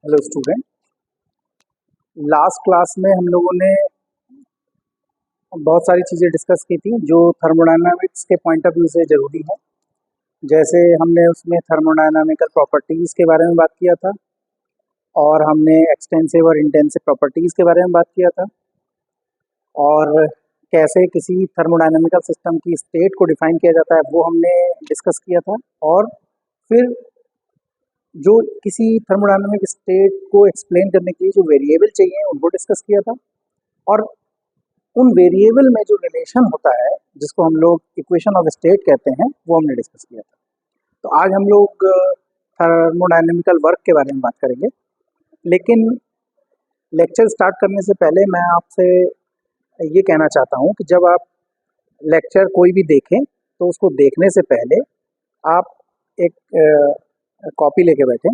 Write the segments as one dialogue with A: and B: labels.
A: Hello student. Last class में हम लोगों ने बहुत सारी चीज़ें डिस्कस की थी जो थर्मोडायनामिक्स के पॉइंट ऑफ व्यू से ज़रूरी है। जैसे हमने उसमें थर्मोडायनामिकल प्रॉपर्टीज़ के बारे में बात किया था और हमने एक्सटेंसिव और इंटेंसिव प्रॉपर्टीज़ के बारे में बात किया था और कैसे किसी थर्मोडायनामिकल सिस्टम की स्टेट को डिफाइन किया जाता है वो हमने डिस्कस किया था। और फिर जो किसी थर्मोडायनामिक स्टेट को एक्सप्लेन करने के लिए जो वेरिएबल चाहिए उनको डिस्कस किया था और उन वेरिएबल में जो रिलेशन होता है जिसको हम लोग इक्वेशन ऑफ स्टेट कहते हैं वो हमने डिस्कस किया था। तो आज हम लोग थर्मोडायनेमिकल वर्क के बारे में बात करेंगे, लेकिन लेक्चर स्टार्ट करने से पहले मैं आपसे ये कहना चाहता हूँ कि जब आप लेक्चर कोई भी देखें तो उसको देखने से पहले आप एक कॉपी लेके बैठें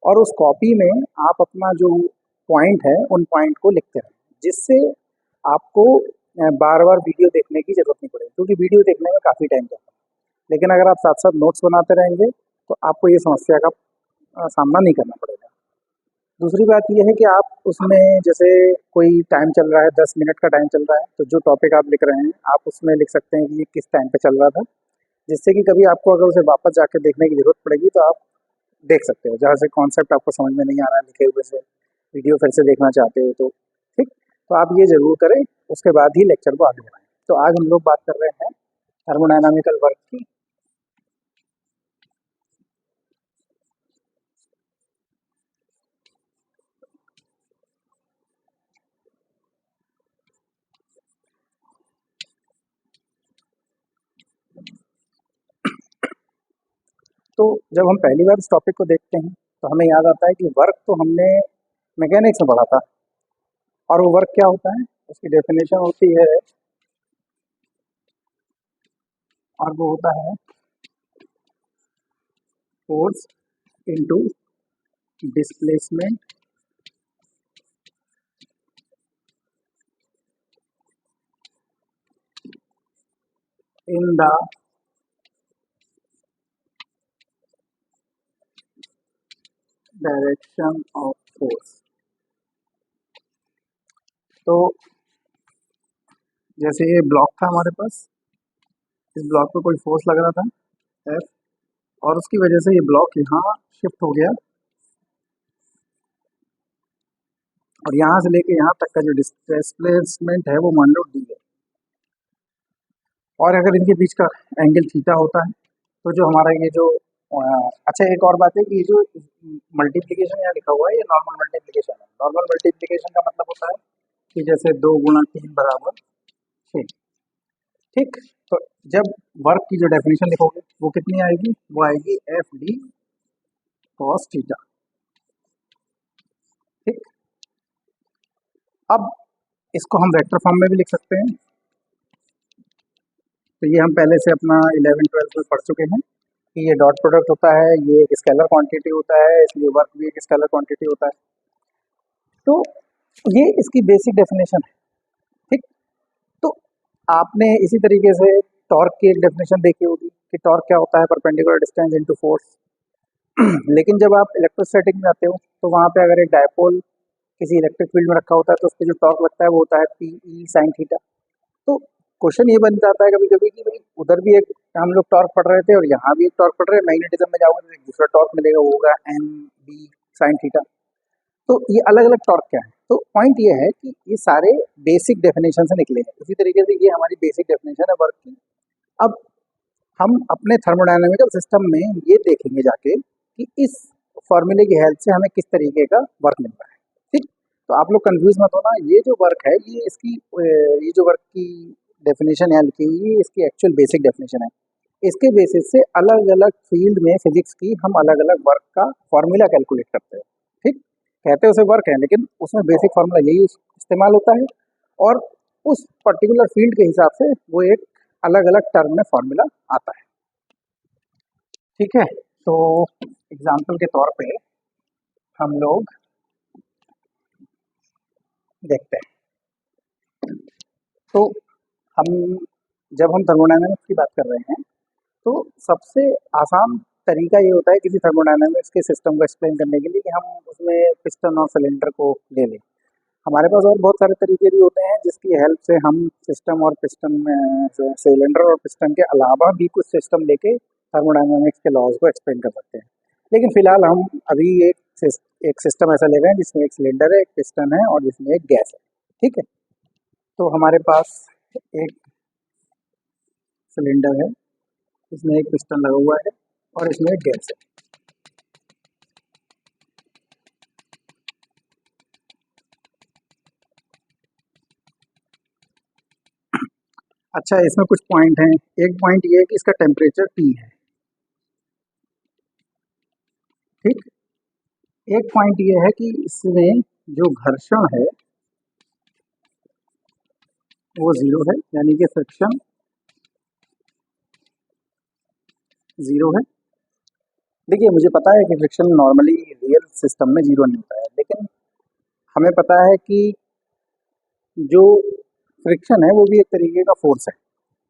A: और उस कॉपी में आप अपना जो पॉइंट है उन पॉइंट को लिखते रहें, जिससे आपको बार बार वीडियो देखने की ज़रूरत नहीं पड़ेगी, क्योंकि वीडियो देखने में काफ़ी टाइम जाता है। लेकिन अगर आप साथ साथ नोट्स बनाते रहेंगे तो आपको ये समस्या का सामना नहीं करना पड़ेगा। दूसरी बात यह है कि आप उसमें जैसे कोई टाइम चल रहा है, 10 मिनट का टाइम चल रहा है, तो जो टॉपिक आप लिख रहे हैं आप उसमें लिख सकते हैं कि ये किस टाइम पे चल रहा था, जिससे कि कभी आपको अगर उसे वापस जाकर देखने की ज़रूरत पड़ेगी तो आप देख सकते हो। जहाँ से कॉन्सेप्ट आपको समझ में नहीं आ रहा है लिखे हुए से, वीडियो फिर से देखना चाहते हो तो ठीक, तो आप ये ज़रूर करें, उसके बाद ही लेक्चर को आगे बढ़ाएं। तो आज हम लोग बात कर रहे हैं थर्मोडायनामिकल वर्क की। तो जब हम पहली बार इस टॉपिक को देखते हैं तो हमें याद आता है कि वर्क तो हमने मैकेनिक्स में पढ़ा था, और वो वर्क क्या होता है उसकी डेफिनेशन होती है, और वो होता है force into displacement in the direction of force. तो जैसे ये ब्लॉक था हमारे पास, इस ब्लॉक पे कोई फोर्स लग रहा था F, और उसकी वजह से ये ब्लॉक यहाँ शिफ्ट हो गया, और यहाँ से लेके यहाँ तक का जो डिस्प्लेसमेंट है वो मान लो D है। और अगर इनके बीच का एंगल थीटा होता है तो जो हमारा ये जो अच्छा, एक और बात है कि ये जो मल्टीप्लिकेशन यहाँ लिखा हुआ है ये नॉर्मल मल्टीप्लिकेशन है। नॉर्मल मल्टीप्लिकेशन का मतलब होता है कि जैसे 2 × 3 = 6, ठीक। तो जब वर्क की जो डेफिनेशन लिखोगे वो कितनी आएगी, वो आएगी FD cos थीटा, ठीक। अब इसको हम वेक्टर फॉर्म में भी लिख सकते हैं। तो ये हम पहले से अपना 11-12 में पढ़ चुके हैं कि ये डॉट प्रोडक्ट होता है, ये एक स्केलर क्वांटिटी होता है, इसलिए वर्क भी एक स्केलर क्वांटिटी होता है। तो ये इसकी बेसिक डेफिनेशन है, ठीक। तो आपने इसी तरीके से टॉर्क की एक डेफिनेशन देखी होगी कि टॉर्क क्या होता है, परपेंडिकुलर डिस्टेंस इनटू फोर्स। लेकिन जब आप इलेक्ट्रोस्टैटिक में आते हो तो वहाँ पे अगर एक डायपोल किसी इलेक्ट्रिक फील्ड में रखा होता है तो उस पर जो टॉर्क लगता है वो होता है PE sin थीटा। तो क्वेश्चन ये बन जाता है कभी कभी कि भाई उधर भी एक हम लोग टॉर्क पढ़ रहे थे और यहाँ भी एक टॉर्क पढ़ रहे हैं, मैग्नेटिज्म में जाओगे तो एक दूसरा टॉर्क मिलेगा, वो होगा MB sin थीटा। तो ये अलग अलग टॉर्क क्या है, तो पॉइंट ये है कि ये सारे बेसिक डेफिनेशन से निकले हैं। इसी तरीके से ये हमारी बेसिक डेफिनेशन है वर्क की। अब हम अपने थर्मोडायनामिकल सिस्टम में ये देखेंगे जाके कि इस फॉर्मूले की हेल्प से हमें किस तरीके का वर्क मिल रहा है, ठीक। तो आप लोग कंफ्यूज मत होना, ये जो वर्क है ये इसकी ये जो वर्क की डेफिनेशन यहाँ लिखी हुई है इसकी एक्चुअल बेसिक डेफिनेशन है। इसके बेसिस से अलग अलग फील्ड में फिजिक्स की हम अलग अलग वर्क का फॉर्मूला कैलकुलेट करते हैं, ठीक। कहते हैं उसे वर्क है, लेकिन उसमें बेसिक फार्मूला यही इस्तेमाल होता है, और उस पर्टिकुलर फील्ड के हिसाब से वो एक अलग अलग टर्म में फॉर्मूला आता है, ठीक है। तो एग्जाम्पल के तौर पे हम लोग देखते हैं। तो हम जब हम थर्मोडायनामिक्स की बात कर रहे हैं तो सबसे आसान तरीका ये होता है किसी थर्मोडायनामिक्स के सिस्टम को एक्सप्लेन करने के लिए कि हम उसमें पिस्टन और सिलेंडर को ले लें। हमारे पास और बहुत सारे तरीके भी होते हैं जिसकी हेल्प से हम सिस्टम और पिस्टन में सिलेंडर और पिस्टन के अलावा भी कुछ सिस्टम लेके थर्मोडायनामिक्स के लॉज को एक्सप्लेन कर सकते हैं। लेकिन फिलहाल हम अभी एक सिस्टम ऐसा ले रहे हैं जिसमें एक सिलेंडर है, एक पिस्टन है और जिसमें एक गैस है। ठीक है, तो हमारे पास एक सिलेंडर है, इसमें एक पिस्टन लगा हुआ है और इसमें एक गैस है। अच्छा, इसमें कुछ पॉइंट हैं। एक पॉइंट ये है कि इसका टेम्परेचर T है। ठीक, एक पॉइंट ये है कि इसमें जो घर्षण है वो 0 है, यानी कि फ्रिक्शन 0 है। देखिए, मुझे पता है कि फ्रिक्शन नॉर्मली रियल सिस्टम में 0 नहीं होता है, लेकिन हमें पता है कि जो फ्रिक्शन है वो भी एक तरीके का फोर्स है।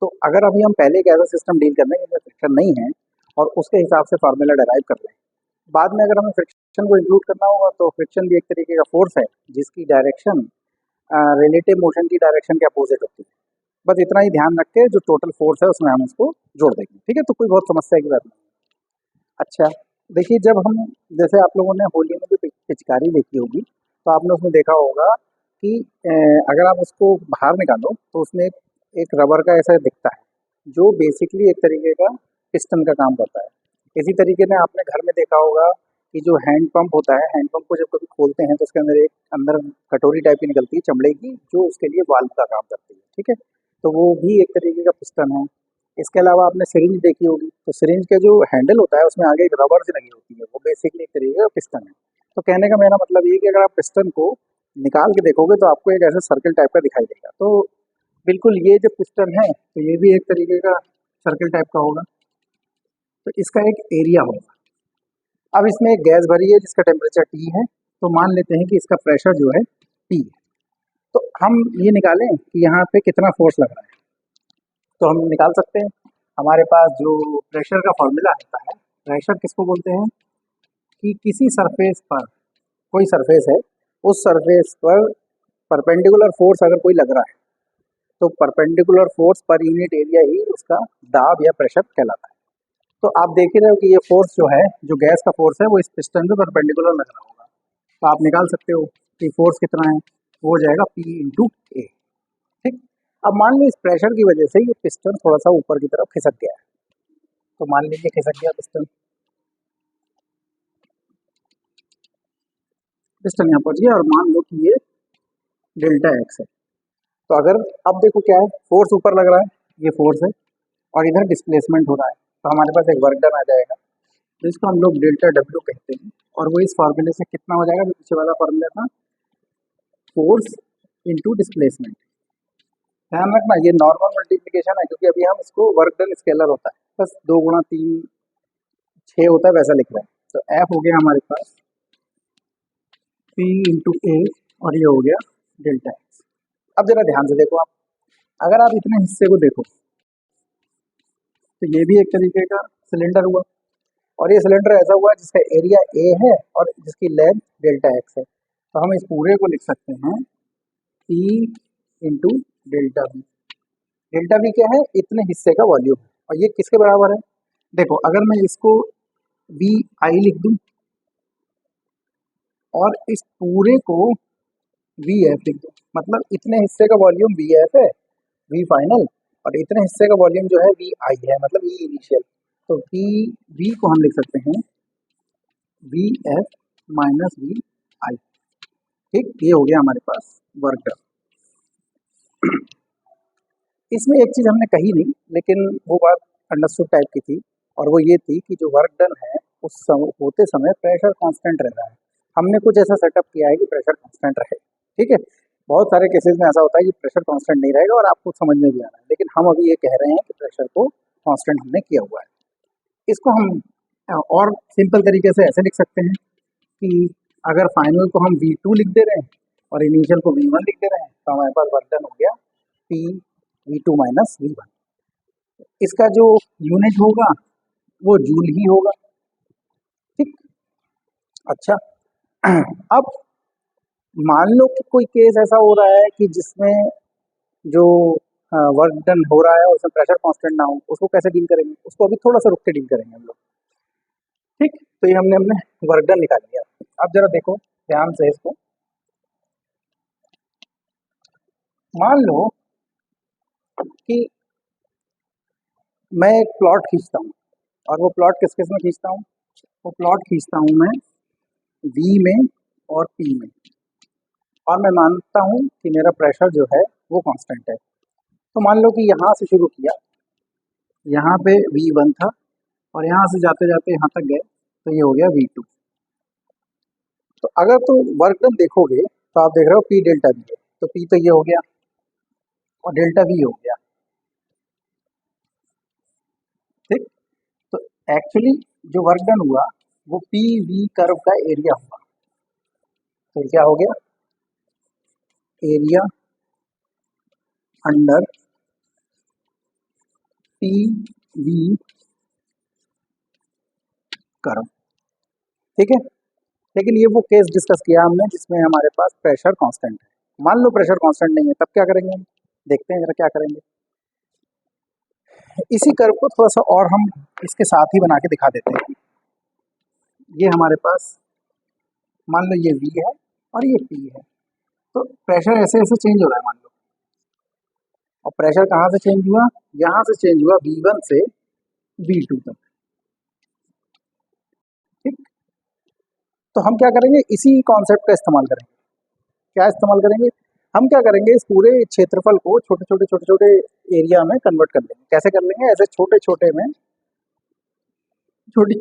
A: तो अगर अभी हम पहले एक ऐसा सिस्टम डील कर रहे हैं जिसमें फ्रिक्शन नहीं है और उसके हिसाब से फार्मूला डेराइव कर रहे हैं, बाद में अगर हमें फ्रिक्शन को इंक्लूड करना होगा तो फ्रिक्शन भी एक तरीके का फोर्स है जिसकी डायरेक्शन रिलेटिव मोशन की डायरेक्शन के अपोजिट होती है। बस इतना ही ध्यान रख के जो टोटल फोर्स है उसमें हम उसको जोड़ देंगे। ठीक है, तो कोई बहुत समस्या की बात नहीं। अच्छा, देखिए, जब हम जैसे आप लोगों ने होली में जो पिचकारी देखी होगी तो आपने उसमें देखा होगा कि अगर आप उसको बाहर निकालो तो उसमें एक रबर का ऐसा दिखता है जो बेसिकली एक तरीके का पिस्टन का काम करता है। इसी तरीके से आपने घर में देखा होगा कि जो हैंड पंप होता है, हैंड पंप को जब कभी खोलते हैं तो उसके अंदर एक अंदर कटोरी टाइप की निकलती है चमड़े की, जो उसके लिए वाल्व का काम करती है। ठीक है, तो वो भी एक तरीके का पिस्टन है। इसके अलावा आपने सिरिंज देखी होगी, तो सिरिंज का जो हैंडल होता है उसमें आगे एक रबर से लगी होती है, वो बेसिकली एक तरीके का पिस्टन है। तो कहने का मेरा मतलब ये है कि अगर आप पिस्टन को निकाल के देखोगे तो आपको एक ऐसा सर्कल टाइप का दिखाई देगा। तो बिल्कुल ये जो पिस्टन है तो ये भी एक तरीके का सर्कल टाइप का होगा, तो इसका एक एरिया होगा। अब इसमें एक गैस भरी है जिसका टेम्परेचर T है, तो मान लेते हैं कि इसका प्रेशर जो है P है। तो हम ये निकालें कि यहाँ पे कितना फोर्स लग रहा है, तो हम निकाल सकते हैं। हमारे पास जो प्रेशर का फॉर्मूला आता है, प्रेशर किसको बोलते हैं कि किसी सरफेस पर, कोई सरफेस है, उस सरफेस पर परपेंडिकुलर फोर्स अगर कोई लग रहा है तो परपेंडिकुलर फोर्स पर यूनिट एरिया ही उसका दाब या प्रेशर कहलाता है। तो आप देख ही रहे हो कि ये फोर्स जो है, जो गैस का फोर्स है, वो इस पिस्टन पे परपेंडिकुलर लग रहा होगा। तो आप निकाल सकते हो कि फोर्स कितना है, वो हो जाएगा P इंटू ए। ठीक, अब मान लो इस प्रेशर की वजह से ये पिस्टन थोड़ा सा ऊपर की तरफ खिसक गया है, तो मान लीजिए खिसक गया पिस्टन, पिस्टन यहाँ पहुंच गया और मान लो कि ये डेल्टा एक्स है। तो अगर अब देखो क्या है, फोर्स ऊपर लग रहा है, ये फोर्स है, और इधर डिस्प्लेसमेंट हो रहा है, तो हमारे पास एक वर्क डन आ जाएगा, तो इसको हम लोग डेल्टा डब्ल्यू कहते हैं। और वो इस फार्मूले से कितना हो जाएगा, जो पीछे वाला फार्मूला था, फोर्स इंटू डिस्प्लेसमेंट। ध्यान रखना ये नॉर्मल मल्टीप्लिकेशन है, क्योंकि अभी हम इसको वर्क डन स्केलर होता है, बस 2 गुणा 3 6 होता है, वैसा लिख रहे हैं। तो एफ हो गया हमारे पास P इंटू ए और ये हो गया डेल्टा एक्स। अब जरा ध्यान से देखो आप, अगर आप इतने हिस्से को देखो तो ये भी एक तरीके का सिलेंडर हुआ, और ये सिलेंडर ऐसा हुआ जिसका एरिया ए है और जिसकी लेंथ डेल्टा एक्स है। तो हम इस पूरे को लिख सकते हैं P into delta B. Delta B क्या है, इतने हिस्से का वॉल्यूम है, और ये किसके बराबर है, देखो अगर मैं इसको वी आई लिख दूं और इस पूरे को वी एफ लिख दूं, मतलब इतने हिस्से का वॉल्यूम वी एफ है, वी फाइनल, और इतने हिस्से का वॉल्यूम जो है वी आई है, मतलब ई इनिशियल। तो पी वी को हम लिख सकते हैं वी एफ माइनस वी आई। ठीक, ये हो गया हमारे पास वर्क डन। इसमें एक चीज़ हमने कही नहीं, लेकिन वो बात अंडरस्टूड टाइप की थी, और वो ये थी कि जो वर्क डन है उस होते समय प्रेशर कांस्टेंट रह रहा है। हमने कुछ ऐसा सेटअप किया है कि प्रेशर कांस्टेंट रहे। ठीक है, बहुत सारे केसेस में ऐसा होता है कि प्रेशर कांस्टेंट नहीं रहेगा और आपको समझ में भी आ रहा है, लेकिन हम अभी ये कह रहे हैं कि प्रेशर को कांस्टेंट हमने किया हुआ है। इसको हम और सिंपल तरीके से ऐसे लिख सकते हैं कि अगर फाइनल को हम V2 लिख दे रहे हैं और इनिशियल को V1 लिख दे रहे हैं, तो हमारे पास वर्क डन हो गया P V2 माइनस V1। इसका जो यूनिट होगा वो जूल ही होगा, अच्छा। अब मान लो कि कोई केस ऐसा हो रहा है कि जिसमें जो वर्क डन हो रहा है उसमें प्रेशर कांस्टेंट ना हो, उसको कैसे डील करेंगे? उसको अभी थोड़ा सा रुक के डील करेंगे हम लोग। ठीक, तो ये हमने हमने वर्क डन निकाल लिया। अब जरा देखो ध्यान से इसको। मान लो कि मैं एक प्लॉट खींचता हूँ, और वो प्लॉट किस किस में खींचता हूँ? वो प्लॉट खींचता हूँ मैं वी में और पी में, और मैं मानता हूँ कि मेरा प्रेशर जो है वो कांस्टेंट है। तो मान लो कि यहाँ से शुरू किया, यहाँ पे V1 था, और यहाँ से जाते जाते यहाँ तक गए, तो ये हो गया V2। तो अगर तो वर्क डन देखोगे तो आप देख रहे हो P डेल्टा V है, तो P तो ये हो गया और डेल्टा V हो गया। ठीक, तो एक्चुअली जो वर्क डन हुआ वो पी वी कर्व का एरिया हुआ। तो ये क्या हो गया? Area under P V curve. ठीक है, लेकिन ये वो केस डिस्कस किया हमने जिसमें हमारे पास प्रेशर कांस्टेंट है। मान लो प्रेशर कांस्टेंट नहीं है, तब क्या करेंगे हम? देखते हैं जरा क्या करेंगे। इसी कर्व को थोड़ा सा और हम इसके साथ ही बना के दिखा देते हैं। ये हमारे पास मान लो ये V है और ये P है, तो प्रेशर ऐसे ऐसे चेंज हो रहा है मान लो। और प्रेशर कहाँ से चेंज हुआ? यहाँ से चेंज हुआ V1 से V2 तक। ठीक, तो हम क्या करेंगे? इसी कॉन्सेप्ट का इस्तेमाल करेंगे। क्या इस्तेमाल करेंगे? हम क्या करेंगे, इस पूरे क्षेत्रफल को छोटे छोटे छोटे छोटे एरिया में कन्वर्ट कर लेंगे। कैसे कर लेंगे? ऐसे छोटे छोटे में छोटी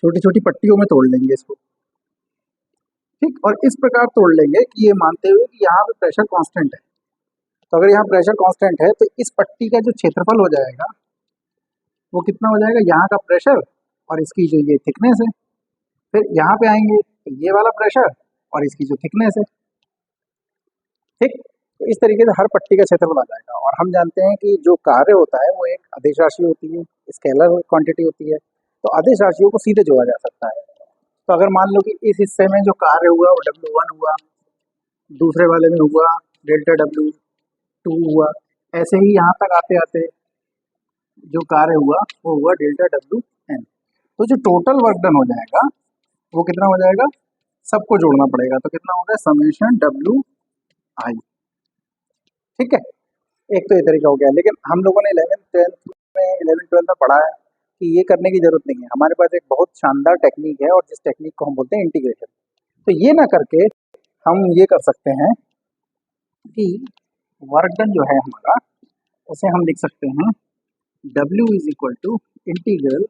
A: छोटी छोटी पट्टियों में तोड़ लेंगे इसको। ठीक, और इस प्रकार तोड़ लेंगे कि ये मानते हुए कि यहाँ पे प्रेशर कांस्टेंट है। तो अगर यहाँ प्रेशर कांस्टेंट है तो इस पट्टी का जो क्षेत्रफल हो जाएगा वो कितना हो जाएगा? यहाँ का प्रेशर और इसकी जो ये थिकनेस है। फिर यहाँ पे आएंगे तो ये वाला प्रेशर और इसकी जो थिकनेस है। ठीक, तो इस तरीके से हर पट्टी का क्षेत्रफल आ जाएगा। और हम जानते हैं कि जो कार्य होता है वो एक आदेश राशि होती है, स्केलर क्वांटिटी होती है, तो आदेश राशियों को सीधे जोड़ा जा सकता है। तो अगर मान लो कि इस हिस्से में जो कार्य हुआ वो W1 हुआ, दूसरे वाले में हुआ डेल्टा W2 हुआ, ऐसे ही यहाँ तक आते आते जो कार्य हुआ वो हुआ डेल्टा WN। तो जो टोटल वर्क डन हो जाएगा वो कितना हो जाएगा? सबको जोड़ना पड़ेगा, तो कितना होगा? Summation WI। ठीक है, एक तो ये तरीका हो गया। लेकिन हम लोगों ने 11th 12th में पढ़ा है कि ये करने की जरूरत नहीं है। हमारे पास एक बहुत शानदार टेक्निक है, और जिस टेक्निक को हम बोलते हैं इंटीग्रेशन। तो ये ना करके हम ये कर सकते हैं कि वर्क डन जो है हमारा, उसे हम लिख सकते हैं W is equal to integral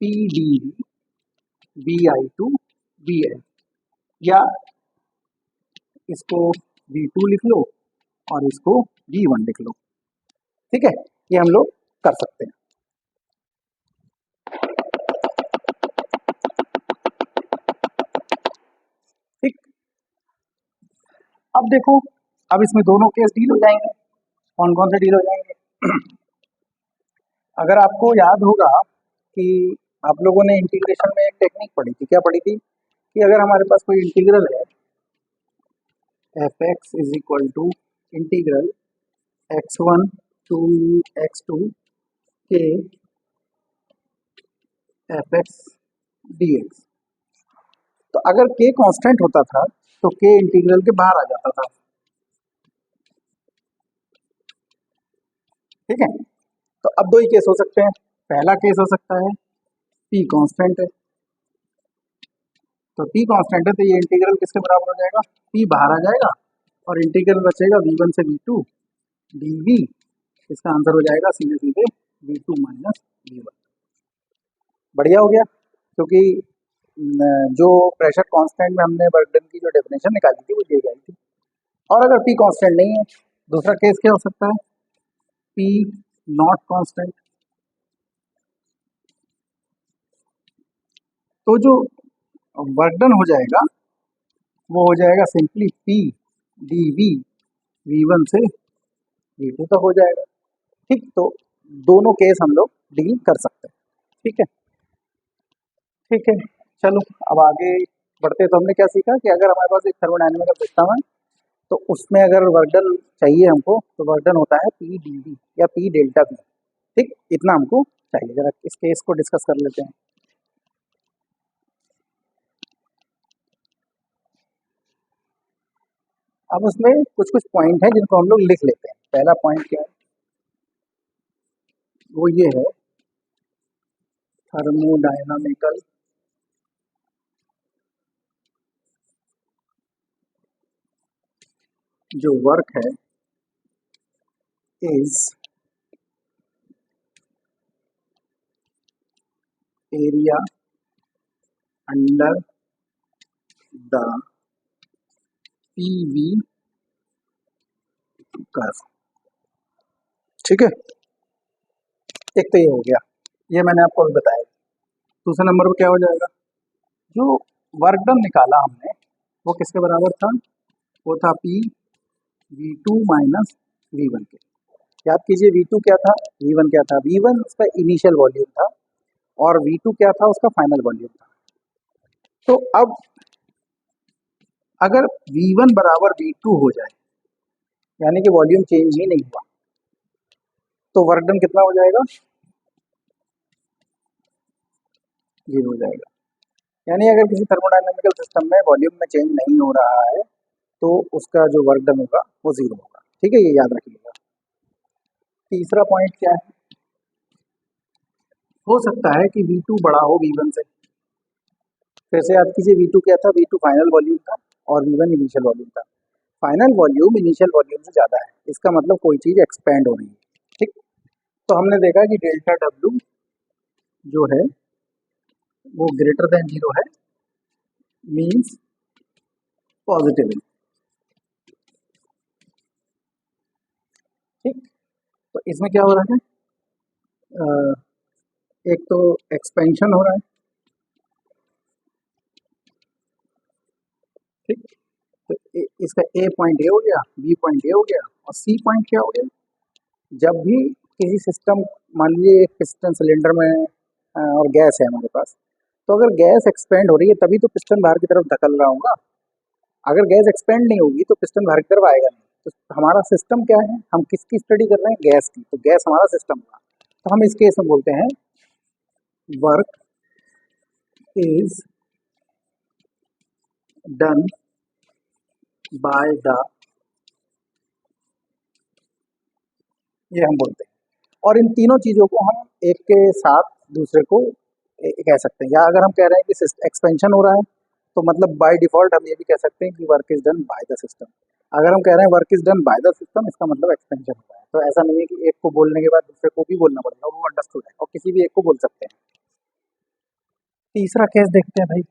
A: P D V I to V L, या इसको V2 लिख लो और इसको V1 लिख लो। ठीक है, ये हम लोग कर सकते हैं। ठीक, अब देखो, अब इसमें दोनों केस डील हो जाएंगे। कौन कौन से डील हो जाएंगे? अगर आपको याद होगा कि आप लोगों ने इंटीग्रेशन में एक टेक्निक पढ़ी थी। क्या पढ़ी थी? कि अगर हमारे पास कोई इंटीग्रल है F X is equal to integral x1 to x2 के एफ एक्स डी एक्स, तो अगर k कांस्टेंट होता था तो k इंटीग्रल के बाहर आ जाता था। ठीक है, तो अब दो ही केस हो सकते हैं। पहला केस हो सकता है p कांस्टेंट है, तो p कांस्टेंट है तो ये इंटीग्रल किसके बराबर हो जाएगा? p बाहर आ जाएगा और इंटीग्रल बचेगा V1 से V2 dv। इसका आंसर हो जाएगा सीधे सीधे V2 माइनस V1। बढ़िया हो गया, क्योंकि जो प्रेशर कांस्टेंट में हमने वर्क डन की जो डेफिनेशन निकाली थी वो दी गई थी। और अगर p कांस्टेंट नहीं है, दूसरा केस क्या हो सकता है? p not constant. तो जो वर्क डन हो जाएगा वो हो जाएगा सिंपली p dv V1 से V2 तक हो जाएगा। ठीक, तो दोनों केस हम लोग डील कर सकते हैं। ठीक है, ठीक है, चलो अब आगे बढ़ते तो हमने क्या सीखा कि अगर हमारे पास एक थर्मोडायनेमिकल सिस्टम है तो उसमें अगर वर्क डन चाहिए हमको तो वर्क डन होता है पी डी वी या पी डेल्टा वी। ठीक, इतना हमको चाहिए। जरा इस केस को डिस्कस कर लेते हैं। अब उसमें कुछ कुछ पॉइंट हैं जिनको हम लोग लिख लेते हैं। पहला पॉइंट क्या है, वो ये है थर्मोडायनामिकल जो वर्क है is area under the PV curve. ठीक है, एक तो ये हो गया, ये मैंने आपको अभी बताया। दूसरे नंबर पर क्या हो जाएगा, जो वर्क डन निकाला हमने वो किसके बराबर था, वो था P V two minus V one के। याद कीजिए वी टू क्या था, वी वन क्या था। वी वन उसका इनिशियल वॉल्यूम था और वी टू क्या था, उसका फाइनल वॉल्यूम था। तो अब अगर वी वन बराबर वी टू हो जाए, यानी कि वॉल्यूम चेंज ही नहीं हुआ, तो वर्क डन कितना हो जाएगा, जीरो हो जाएगा। यानी अगर किसी थर्मोडायनेमिकल सिस्टम में वॉल्यूम में चेंज नहीं हो रहा है तो उसका जो वर्क डन होगा वो जीरो होगा। ठीक है, ये याद रखिएगा। तीसरा पॉइंट क्या है, हो सकता है कि V2 बड़ा हो V1 से। फिर से याद कीजिए V2 क्या था, V2 फाइनल वॉल्यूम था और V1 इनिशियल वॉल्यूम था। फाइनल वॉल्यूम इनिशियल वॉल्यूम से ज़्यादा है, इसका मतलब कोई चीज़ एक्सपेंड हो रही है। ठीक, तो हमने देखा कि डेल्टा W जो है वो ग्रेटर देन जीरो है, मीन्स पॉजिटिव है। ठीक, तो इसमें क्या हो रहा है, एक तो एक्सपेंशन हो रहा है। ठीक, तो इसका ए पॉइंट ए हो गया, बी पॉइंट ए हो गया और सी पॉइंट क्या हो गया। जब भी किसी सिस्टम, मान लीजिए एक पिस्टन सिलेंडर में और गैस है हमारे पास, तो अगर गैस एक्सपेंड हो रही है तभी तो पिस्टन बाहर की तरफ धकल रहा होगा। अगर गैस एक्सपेंड नहीं होगी तो पिस्टन बाहर की तरफ आएगा नहीं। तो हमारा सिस्टम क्या है, हम किसकी स्टडी कर रहे हैं, गैस की। तो गैस हमारा सिस्टम हुआ, तो हम इस केस में बोलते हैं work is done by the, ये हम बोलते हैं। और इन तीनों चीज़ों को हम एक के साथ दूसरे को कह सकते हैं। या अगर हम कह रहे हैं कि एक्सपेंशन हो रहा है तो मतलब बाय डिफॉल्ट हम ये भी कह सकते हैं कि work is done by the system. अगर हम कह रहे हैं work is done by the system, इसका मतलब एक्सपेंशन हो रहा है। तो ऐसा नहीं है कि एक को बोलने के बाद दूसरे को भी बोलना पड़ेगा, वो अंडरस्टूड है और किसी भी एक को बोल सकते हैं। तीसरा केस देखते हैं भाई।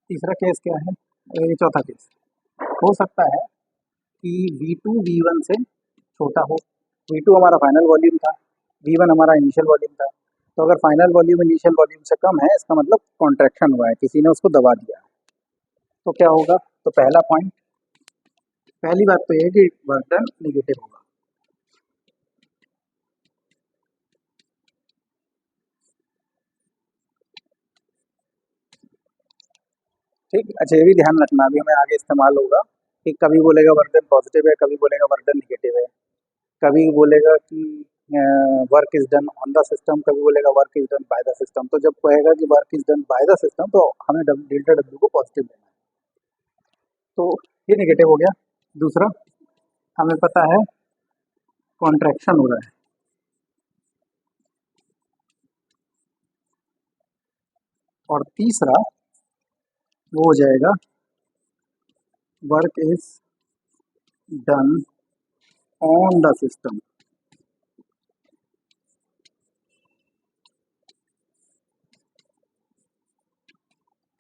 A: तीसरा केस क्या है, ये चौथा केस। हो सकता है कि V2 V1 से छोटा हो। V2 हमारा फाइनल वॉल्यूम था, V1 हमारा इनिशियल वॉल्यूम था। तो अगर फाइनल वॉल्यूम इनिशियल वॉल्यूम से कम है, इसका मतलब कॉन्ट्रैक्शन हुआ है, किसी ने उसको दबा दिया है। तो क्या होगा, तो पहला पॉइंट, पहली बात तो ये है कि वर्क डन निगेटिव होगा। ठीक, अच्छा ये भी ध्यान रखना, अभी हमें आगे इस्तेमाल होगा कि कभी बोलेगा वर्क डन पॉजिटिव है, कभी बोलेगा वर्क डन निगेटिव है, कभी बोलेगा कि work is done on the system, कभी बोलेगा work is done by the system. तो जब कहेगा कि work is done by the system तो हमें डेल्टा डब्ल्यू को पॉजिटिव लेना है। तो ये निगेटिव हो गया। दूसरा, हमें पता है कॉन्ट्रैक्शन हो रहा है। और तीसरा वो हो जाएगा work is done on the system.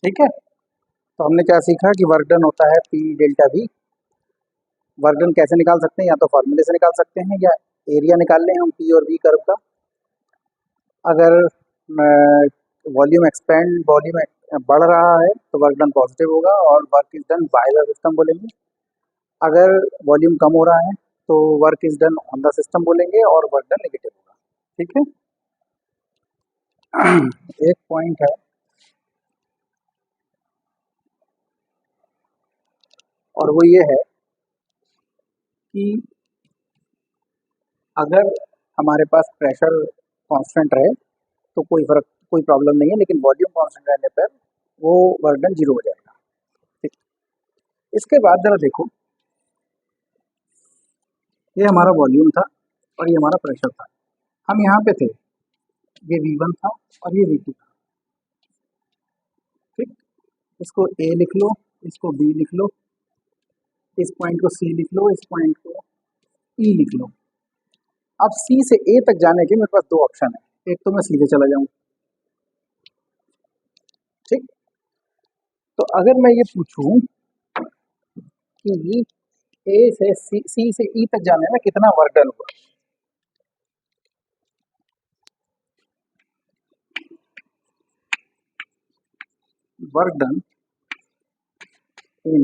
A: ठीक है, तो हमने क्या सीखा कि वर्क डन होता है P delta we. Work done कैसे निकाल सकते हैं, या तो फॉर्मूले से निकाल सकते हैं या एरिया निकाल लें हम पी और वी कर्व का। अगर वॉल्यूम एक्सपेंड, वॉल्यूम बढ़ रहा है तो वर्क डन पॉजिटिव होगा और work is done by the system बोलेंगे। अगर वॉल्यूम कम हो रहा है तो work is done on the system बोलेंगे और वर्क डन नेगेटिव होगा। ठीक है। एक पॉइंट है और वो ये है कि अगर हमारे पास प्रेशर कांस्टेंट रहे तो कोई प्रॉब्लम नहीं है, लेकिन वॉल्यूम कांस्टेंट रहने पर वो वर्क डन जीरो हो जाएगा। ठीक। इसके बाद जरा देखो, ये हमारा वॉल्यूम था और ये हमारा प्रेशर था, हम यहाँ पे थे, ये V1 था और ये V2 था। ठीक। इसको A लिख लो, इसको B लिख लो, इस पॉइंट को C लिख लो, इस पॉइंट को E लिख लो। अब C से A तक जाने के मेरे पास दो ऑप्शन है, एक तो मैं सीधे चला जाऊं। ठीक। तो अगर मैं ये पूछूं कि A से C से E तक जाने में कितना वर्क डन हुआ, work done in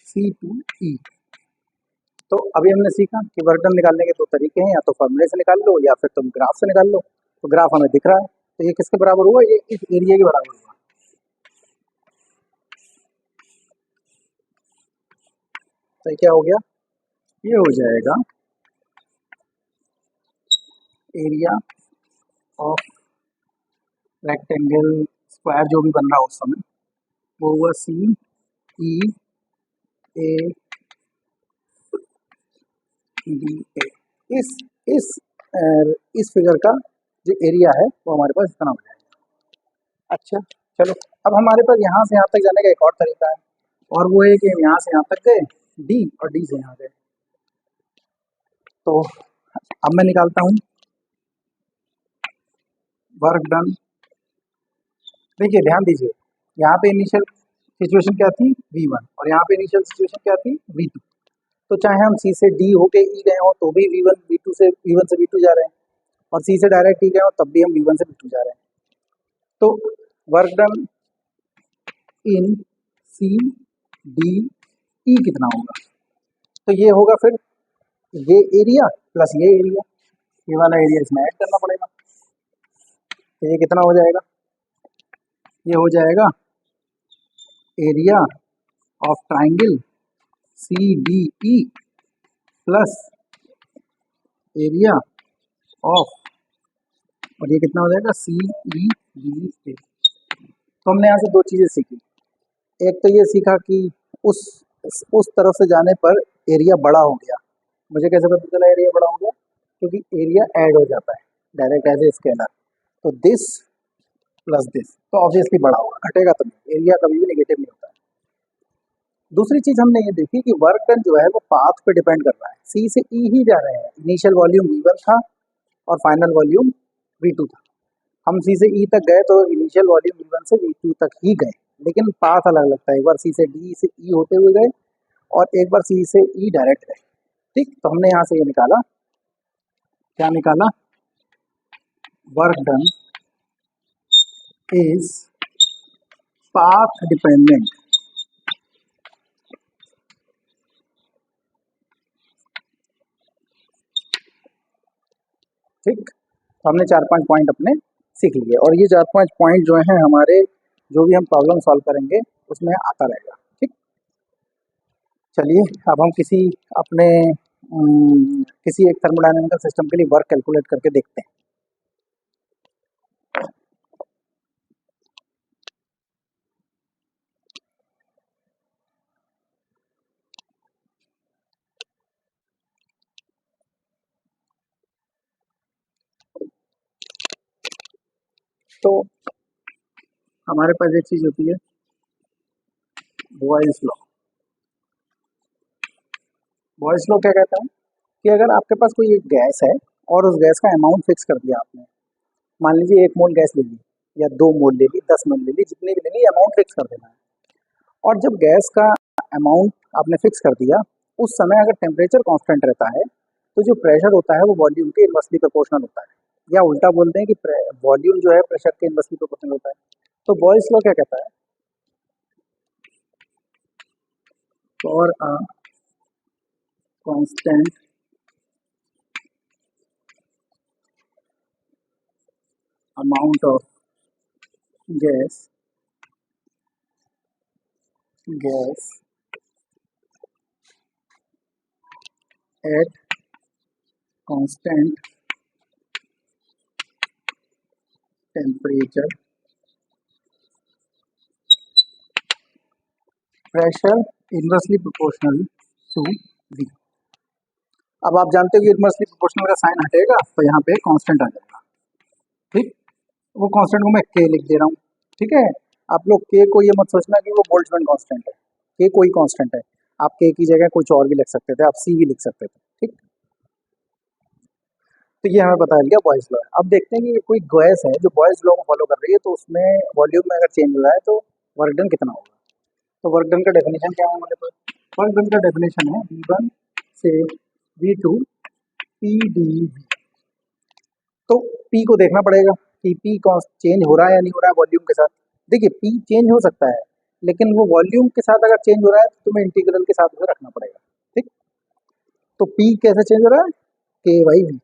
A: C to E। तो अभी हमने सीखा कि वर्क डन निकालने के दो तरीके हैं, या तो फॉर्मूले से निकाल लो या फिर तुम ग्राफ से निकाल लो। तो ग्राफ हमें दिख रहा है, तो ये किसके बराबर हुआ, ये इस एरिया के बराबर हुआ। तो ये क्या हो गया, ये हो जाएगा एरिया ऑफ रेक्टेंगल स्क्वायर जो भी बन रहा उस समय, वो हुआ CEA DA। इस इस इस फिगर का जो एरिया है वो हमारे पास इतना हो जाएगा। अच्छा, चलो अब हमारे पास यहाँ से यहाँ तक जाने का एक और तरीका है, और वो है कि हम यहाँ से यहाँ तक गए D और D से यहाँ गए। तो अब मैं निकालता हूँ वर्क डन। देखिए ध्यान दीजिए, यहाँ पे इनिशियल सिचुएशन क्या थी V1 और यहाँ पे इनिशियल सिचुएशन क्या थी V2। तो चाहे हम C से D होके E गए हो तो भी V1 से V2 जा रहे हैं, और C से डायरेक्ट E गए हो तब भी हम V1 से V2 जा रहे हैं। तो वर्क डन इन CDE कितना होगा, तो ये होगा फिर ये एरिया प्लस ये एरिया, ये वाला एरिया इसमें ऐड करना पड़ेगा। तो ये कितना हो जाएगा, ये हो जाएगा area of triangle CDE plus area of, और ये कितना हो जाएगा CEDA। तो हमने यहाँ से दो चीज़ें सीखी, एक तो ये सीखा कि उस उस तरफ से जाने पर एरिया बड़ा हो गया। मुझे कैसे पता चला एरिया बड़ा हो गया, क्योंकि एरिया ऐड हो जाता है डायरेक्ट एज ए स्केलर। तो दिस प्लस दिस तो ऑब्वियसली बड़ा होगा, घटेगा तो नहीं, एरिया कभी भी नेगेटिव नहीं होता है। दूसरी चीज हमने ये देखी कि वर्क डन जो है वो पाथ पे डिपेंड कर रहा है, सी से ई ही जा रहे हैं। इनिशियल वॉल्यूम V1 था और फाइनल वॉल्यूम V2 था। हम सी से ई तक गए तो इनिशियल वॉल्यूम V1 से V2 तक ही गए, लेकिन पाथ अलग लगता है, एक बार सी से डी से ई होते हुए गए और एक बार सी से ई डायरेक्ट गए। ठीक। तो हमने यहाँ से ये निकाला, क्या निकाला, work done is path dependent. ठीक। तो हमने 4-5 पॉइंट अपने सीख लिए, और ये 4-5 पॉइंट जो हैं हमारे जो भी हम प्रॉब्लम सॉल्व करेंगे उसमें आता रहेगा। ठीक। चलिए अब हम अपने किसी एक थर्मोडायनेमिकल सिस्टम के लिए वर्क कैलकुलेट करके देखते हैं। तो हमारे पास एक चीज होती है बॉयल्स लॉ। बॉयल्स लॉ क्या कहता है कि अगर आपके पास कोई एक गैस है और उस गैस का अमाउंट फिक्स कर दिया आपने, मान लीजिए 1 मोल गैस ले ली या 2 मोल ले ली, 10 मोल ले ली, जितनी भी ले ली, अमाउंट फिक्स कर देना है। और जब गैस का अमाउंट आपने फिक्स कर दिया, उस समय अगर टेम्परेचर कांस्टेंट रहता है तो जो प्रेशर होता है वो वॉल्यूम के इनवर्सली प्रोपोर्शनल होता है, या उल्टा बोलते हैं कि वॉल्यूम जो है प्रेशर के इनवर्सली प्रोपोर्शनल होता है। तो बॉयल्स लॉ क्या कहता है, for a constant amount of gas at constant temperature, pressure inversely proportional to V। अब आप जानते हो कि इनवर्सली प्रोपोर्शनल का साइन हटेगा तो यहाँ पे कांस्टेंट आ जाएगा। ठीक, वो कांस्टेंट को मैं के लिख दे रहा हूँ। ठीक है, आप लोग के को ये मत सोचना कि वो बोल्ट्जमैन कांस्टेंट है, के कोई कांस्टेंट है। आप के की जगह कुछ और भी लिख सकते थे, आप सी भी लिख सकते थे। ठीक, तो ये हमें बता दिया बॉयज लॉ है। अब देखते हैं कि कोई गैस है जो बॉयज लॉ को फॉलो कर रही है, तो उसमें वॉल्यूम में अगर चेंज हो रहा है तो वर्क डन कितना होगा। तो वर्क डन का डेफिनेशन क्या है हमारे पास? वर्क डन का डेफिनेशन है V1 से V2 PdV। तो P को देखना पड़ेगा कि P चेंज हो रहा है या नहीं हो रहा है वॉल्यूम के साथ। देखिए P चेंज हो सकता है, लेकिन वो वॉल्यूम के साथ अगर चेंज हो रहा है तो तुम्हें इंटीग्रल के साथ उसे रखना पड़ेगा। ठीक, तो P कैसे चेंज हो रहा है? K/V।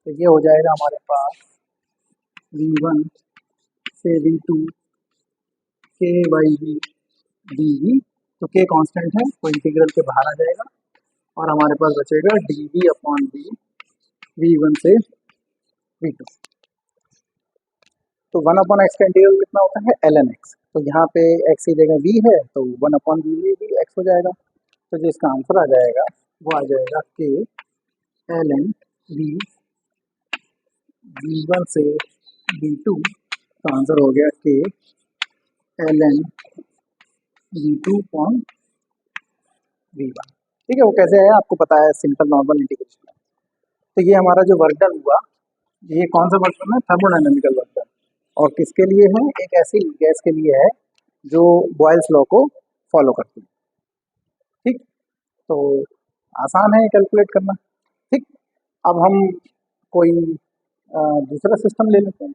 A: तो ये हो जाएगा हमारे पास V1 से V2 K/V dV। तो K कांस्टेंट है तो इंटीग्रल के बाहर आ जाएगा और हमारे पास बचेगा dV/V V1 से V2। तो 1/x का इंटीग्रल कितना होता है? ln x। तो यहाँ पे x की जगह v है तो 1/v भी x हो जाएगा। तो जिसका आंसर आ जाएगा वो आ जाएगा k ln v V1 से V2। तो आंसर हो गया k ln V2 upon V1। ठीक है, वो कैसे है आपको पता है, सिंपल नॉर्मल इंटीग्रेशन है। तो ये हमारा जो वर्क डन हुआ, ये कौन सा वर्क डन है? Thermodynamical work done. और किसके लिए है? एक ऐसी गैस के लिए है जो बॉयल्स लॉ को फॉलो करती है। ठीक, तो आसान है कैलकुलेट करना। ठीक, अब हम कोई दूसरा सिस्टम ले लेते हैं।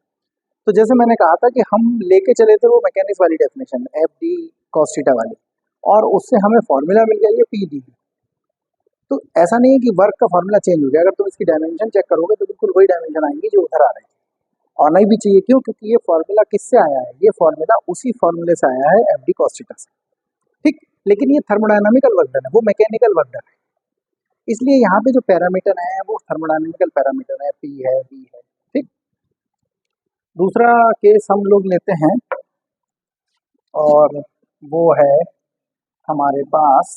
A: तो जैसे मैंने कहा था कि हम लेके चले थे वो मैकेनिक्स वाली definition F D cos theta वाली, और उससे हमें फॉर्मूला मिल गया ये पी डी। तो ऐसा नहीं है कि वर्क का फॉर्मूला चेंज हो गया, अगर तुम इसकी डायमेंशन चेक करोगे तो बिल्कुल वही डायमेंशन आएंगी जो उधर आ रही है। आना ही भी चाहिए, क्यों? क्योंकि ये फॉर्मूला किससे आया है? ये फॉर्मूला उसी फॉर्मूले से आया है एफ डी कॉस थीटा से। ठीक, लेकिन ये थर्मोडायनामिकल वर्क डन है, वो मैकेनिकल वर्क डन है। इसलिए यहाँ पे जो पैरामीटर है वो थर्मोडायनामिकल पैरामीटर है, पी है, वी है। ठीक, दूसरा केस हम लोग लेते हैं और वो है हमारे पास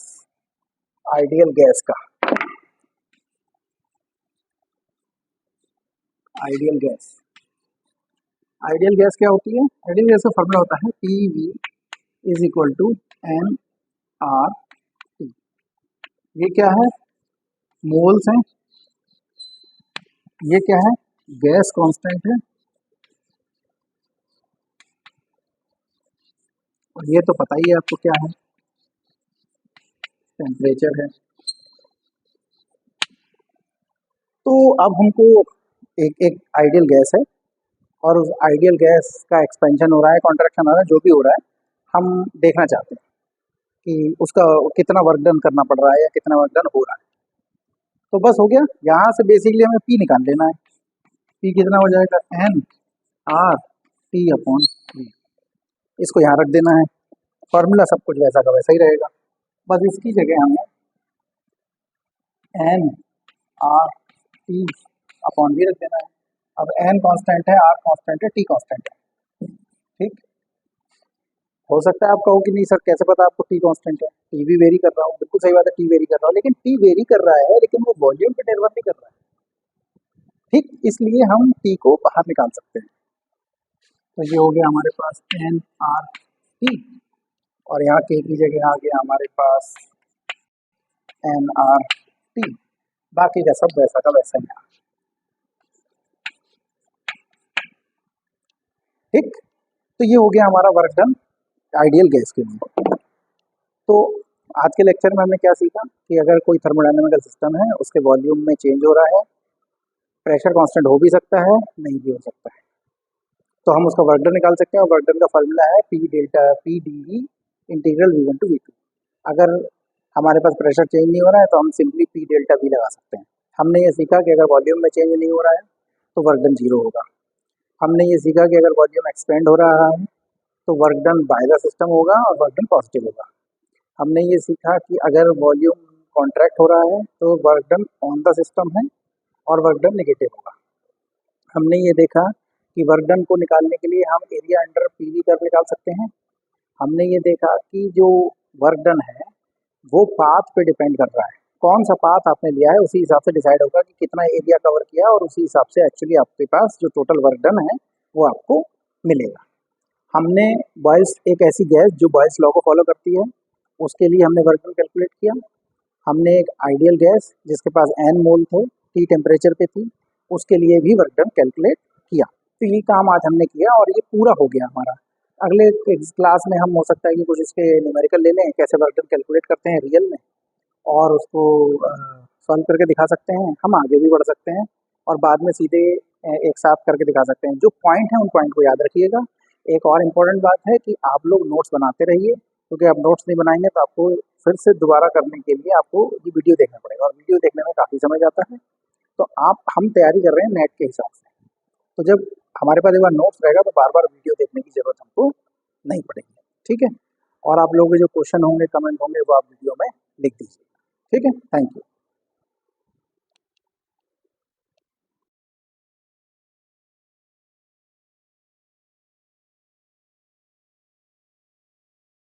A: आइडियल गैस का। आइडियल गैस, आइडियल गैस क्या होती है? आइडियल गैस का फॉर्मूला होता है P V is equal to N R T. ये क्या है? मोल्स हैं। ये क्या है? गैस कांस्टेंट है। और ये तो पता ही है आपको क्या है, टेम्परेचर है। तो अब हमको एक एक आइडियल गैस है और उस आइडियल गैस का एक्सपेंशन हो रहा है, कॉन्ट्रैक्शन हो रहा है, जो भी हो रहा है, हम देखना चाहते हैं कि उसका कितना वर्क डन करना पड़ रहा है या कितना वर्क डन हो रहा है। तो बस हो गया, यहाँ से बेसिकली हमें पी निकाल लेना है। पी कितना हो जाएगा? N R T upon V. इसको यहाँ रख देना है, फॉर्मूला सब कुछ वैसा का वैसा ही रहेगा, बस इसकी जगह हमें N R T upon V रख देना है। अब एन कांस्टेंट है, आर कांस्टेंट है, टी कांस्टेंट है। ठीक, हो सकता है आप कहो कि नहीं सर कैसे पता आपको टी कांस्टेंट है? टी भी वेरी कर रहा हूँ, बिल्कुल सही बात है, टी वेरी कर रहा हूँ, लेकिन टी वेरी कर रहा है लेकिन वो वॉल्यूम पे निर्भर नहीं कर रहा है। ठीक, इसलिए हम टी को बाहर निकाल सकते हैं। तो ये हो गया हमारे पास एन आर टी, और यहाँ के की जगह आ गया हमारे पास एन आर टी। बाकी का सब वैसा का वैसा ही है। ठीक, तो ये हो गया हमारा वर्क डन आइडियल गैस के लिए। तो आज के लेक्चर में हमने क्या सीखा कि अगर कोई थर्मोडायनामिकल सिस्टम है, उसके वॉल्यूम में चेंज हो रहा है, प्रेशर कांस्टेंट हो भी सकता है, नहीं भी हो सकता है, तो हम उसका वर्क डन निकाल सकते हैं। और वर्क डन का फॉर्मूला है P delta P D V integral V1 to V2। अगर हमारे पास प्रेशर चेंज नहीं हो रहा है तो हम सिंपली पी डेल्टा वी लगा सकते हैं। हमने ये सीखा कि अगर वॉल्यूम में चेंज नहीं हो रहा है तो वर्क डन जीरो होगा। हमने ये सीखा कि अगर वॉल्यूम एक्सपेंड हो रहा है तो work done by the system होगा और वर्क डन पॉजिटिव होगा। हमने ये सीखा कि अगर वॉल्यूम कॉन्ट्रैक्ट हो रहा है तो work done on the system है और वर्क डन नेगेटिव होगा। हमने ये देखा कि वर्क डन को निकालने के लिए हम एरिया अंडर पीवी कर्व निकाल सकते हैं। हमने ये देखा कि जो वर्क डन है वो पाथ पे डिपेंड कर रहा है, कौन सा पाथ आपने लिया है उसी हिसाब से डिसाइड होगा कि कितना एरिया कवर किया और उसी हिसाब से एक्चुअली आपके पास जो टोटल वर्क डन है वो आपको मिलेगा। हमने बॉयल्स एक ऐसी गैस जो बॉयल्स लॉ को फॉलो करती है उसके लिए हमने वर्क डन कैलकुलेट किया। हमने एक आइडियल गैस जिसके पास एन मोल थे, टी टेम्परेचर पे थी, उसके लिए भी वर्क डन कैलकुलेट किया। तो ये काम आज हमने किया और ये पूरा हो गया हमारा। अगले क्लास में हम हो सकता है कि कुछ इसके न्यूमेरिकल ले लें, कैसे वर्क डन कैलकुलेट करते हैं रियल में और उसको सॉल्व करके दिखा सकते हैं। हम आगे भी बढ़ सकते हैं और बाद में सीधे एक साथ करके दिखा सकते हैं। जो पॉइंट है उन पॉइंट को याद रखिएगा। एक और इम्पोर्टेंट बात है कि आप लोग नोट्स बनाते रहिए, क्योंकि आप नोट्स नहीं बनाएंगे तो आपको फिर से दोबारा करने के लिए आपको ये वीडियो देखना पड़ेगा और वीडियो देखने में काफ़ी समय जाता है। तो हम तैयारी कर रहे हैं नेट के हिसाब से, तो जब हमारे पास एक बार नोट्स रहेगा तो बार बार वीडियो देखने की ज़रूरत हमको नहीं पड़ेगी। ठीक है, और आप लोगों के जो क्वेश्चन होंगे, कमेंट होंगे, वो आप वीडियो में लिख दीजिए। ठीक है, थैंक यू।